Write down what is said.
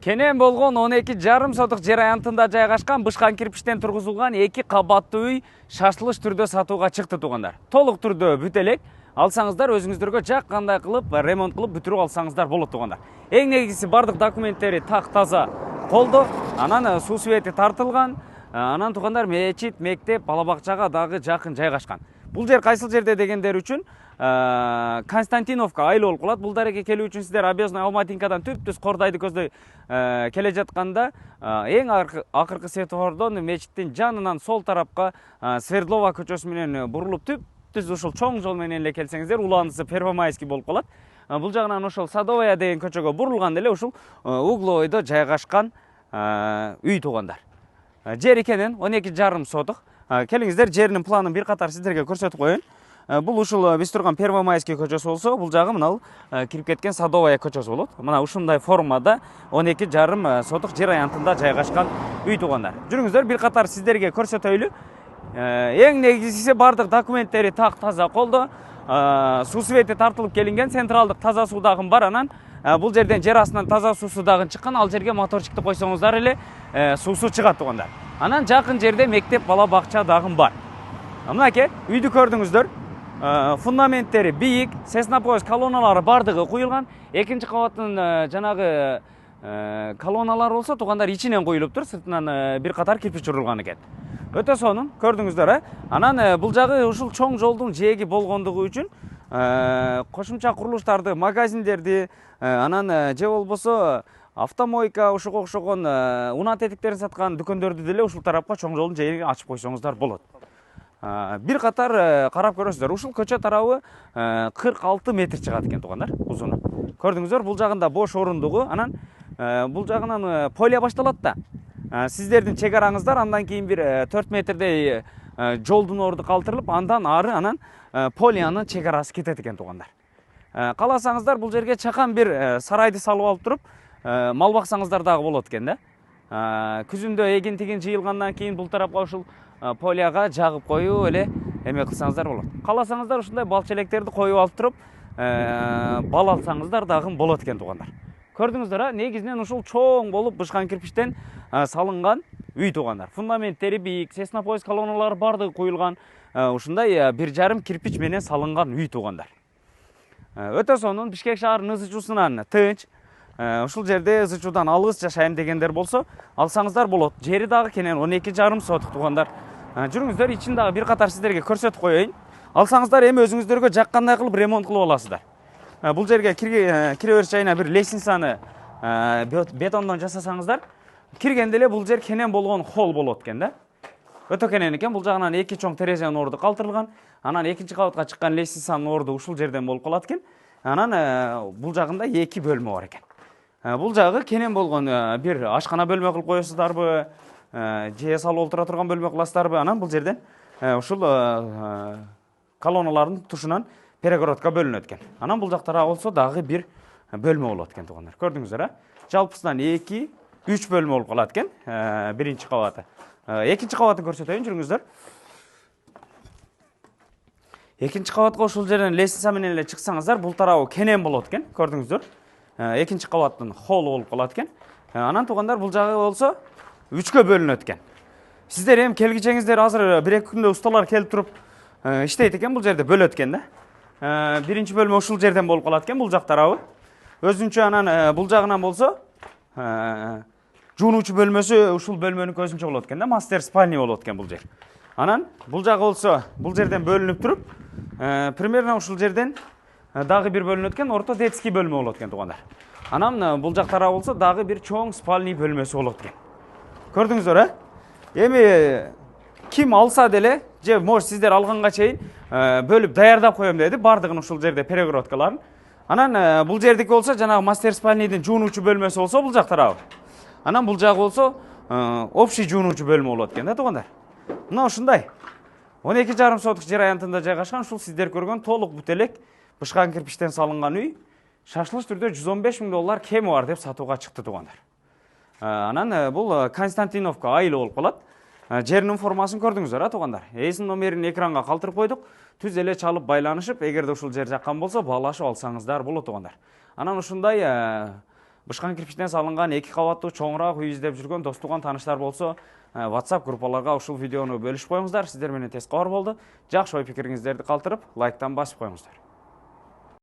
Кенен болгон 12,5 сотық жер аянтында жайгашкан бышкан кирпичтен тургузулган 2 кабаттуу үй шашылыш түрдө сатууга чыкты туугандар. Толук түрдө бүт элек. Алсаңыздар өзүңүздөргө жаккандай кылып ремонт кылып бүтүрүп алсаңыздар болот туугандар. Эң негизгиси бардык документтери так таза колдо, анан суу свети тартылган, анан туугандар мечит, мектеп, бала бакчага дагы жакын жайгашкан. Бул жер кайсыл жерде дегендер үчүн Константиновка айыл болуп калат. Бул дареге келүү үчүн сиздер Объездный Алматинкадан түп-түз Кордайды көздөй келе жатканда эң акыркы светофордон мечиттин жанынан сол тарапка Свердлова көчөсү менен бурулуп түп-түз ушул чоң жол менен эле келсеңиздер, улаандысы Первомайский болуп калат. Бул жагынан ошол Садовая деген көчөгө бурулганда эле ушул угловойдо жайгашкан үй туугандар. Жери кенен 12,5 сотық. Келиңиздер, жеринин планын бир катар сиздерге көрсөтүп коеюн. Бул ушул биз турган Первомайский көчөсү болсо, бул жагы мынау кирип кеткен Садовая көчөсү болот. Мына ушундай формада 12,5 сотық жер аянтында жайгашкан үй туугандар. Жүрүңүздөр, бир катар сиздерге көрсөтөйлү. Эң негизгиси бардык документтери так таза колдо. Суу свети тартылып келинген, централдык таза суу дагы бар. Анан бул жерден жер астынан таза суусу дагы чыккан. Ал жерге моторчикти койсоңуздар эле суусу чыгат туугандар. Анан жакын жерде мектеп, бала бакча дагы бар. Мынакей, үйдү көрдүңүздөр. Фундаменттери бийик, сеснопоезд колонналары бардыгы куюлган. Экинчи кабаттын жанагы колонналар болсо туугандар ичинен куюлуптур, сыртынан бир катар кирпич урулган экен. Өтө сонун, көрдүңүздөр, Анан бул жагы ушул чоң жолдун жээги болгондугу үчүн кошумча курулуштарды, магазиндерди, анан же болбосо автомойка, ушуга окшогон унаа тетиктерин саткан дүкөндөрдү деле ушул тарапка чоң жолдун жээгин ачып койсоңуздар болот. Бир катар карап көрөсүздөр. Ушул көчө тарабы 46 метр чыгат экен туугандар, узуну. Көрдүңүздөр, бул жагында бош орундугу, анан бул жагынан полия башталат да. Сиздердин чек араңыздар андан кийин бир 4 метрдей жолдун орду калтырылып, андан ары анан полиянын чек арасы кетет экен туугандар. Кааласаңыздар бул жерге чакан бир сарайды салып алып туруп, мал баксаңыздар дагы болот экен да. Күзүндө эгин-тигин жыйылгандан кийин бул тарапка ушул полияга жагып коюп эле эме кылсаңыздар болот. Кааласаңыздар ушундай бал челектерди коюп алып туруп, бал алсаңыздар дагы болот экен туугандар. Көрдүңүздөр, негизинен ушул чоң болуп бышкан кирпичтен салынган үй туугандар. Фундаменттери бийик, сеснопоезд колонналары бардыгы куюлган, ушундай 1,5 кирпич менен салынган үй туугандар. Өтө сонун, Бишкек шаарынын ызычуусунан тынч. Ушул жерде ызычуудан алыс жашайм дегендер болсо, алсаңыздар болот. Жери дагы кенен 12,5 сотық туугандар. Жүрүңүздөр, ичин дагы бир катар сиздерге көрсөтүп коеюн. Алсаңыздар эми өзүңүздөргө жаккандай кылып ремонт кылып аласыздар. Бул жерге кире бериш жайына бир лестницаны бетондон жасасаңыздар, киргенде эле бул жер кенен болгон холл болот экен да. Өтө кенен экен. Бул жагынан 2 чоң терезенин орду калтырылган. Анан экинчи кабатка чыккан лестницанын орду ушул жерден болуп калат экен. Анан бул жагында 2 бөлмө бар экен. Бул жагы кенен болгон бир ашкана бөлмө кылып коесуздарбы, же салып олтура турган бөлмө кыласыздарбы? Анан бул жерден ушул колонналардын тушунан перегородка бөлүнөт экен. Анан бул жактара болсо дагы бир бөлмө болот экен туугандар. Көрдүңүздөр, жалпысынан 2-3 бөлмө болуп калат экен. Биринчи кабаты. Экинчи кабатын көрсөтөйүн, жүрүңүздөр. Экинчи кабатка ушул жерден лестница менен эле чыксаңыздар, бул тарабы кенен болот экен. Көрдүңүздөр. Экинчи кабаттын холлу болуп калат экен. Анан туугандар, бул жагы болсо 3кө бөлүнөт экен. Сиздер эми келгичеңиздер азыр 1-2 күндө усталар келип туруп иштейт экен, бул жерде бөлөт экен да. Биринчи бөлмө ушул жерден болуп калат экен, бул жак тарабы. Өзүнчө анан бул жагынан болсо жуунуучу бөлмөсү ушул бөлмөнүн көзүнчө болот экен да, мастер спальня болот экен бул жер. Анан бул жагы болсо бул жерден бөлүнүп туруп, примерно ушул жерден дагы бир бөлүнөт экен, орто детский бөлмө болот экен туугандар. Анан бул жак тарабы болсо дагы бир чоң спальный бөлмөсү болот экен. Көрдүңүздөр, эми ким алса деле, же может сиздер алганга чейин бөлүп даярдап коем деди, бардыгын ушул жерде перегородкаларын. Анан бул жердики болсо жанагы мастер спальныйдын жуунуучу бөлмөсү болсо бул жак тарабы. Анан бул жагы болсо общий жуунуучу бөлмө болот экен да туугандар. Мына ушундай 12,5 сотық жер аянтында жайгашкан ушул сиздер көргөн толук бүт элек бышкан кирпичтен салынган үй шашылыш түрдө $115,000 кеми бар деп сатууга чыкты туугандар. Анан бул Константиновка айылы болуп калат. Жеринин формасын көрдүңүздөр, туугандар. Эсин номерин экранга калтырып койдук. Түз эле чалып байланышып, эгерде ушул жер жаккан болсо, баалашып алсаңыздар болот туугандар. Анан ушундай бышкан кирпичтен салынган 2 кабаттуу чоңураак үй издеп жүргөн дос тууган тааныштар болсо, WhatsApp группаларга ушул видеону бөлүшүп коюңуздар. Сиздер менен тез кабар болду. Жакшы ой пикириңиздерди калтырып, лайктан басып коюңуздар.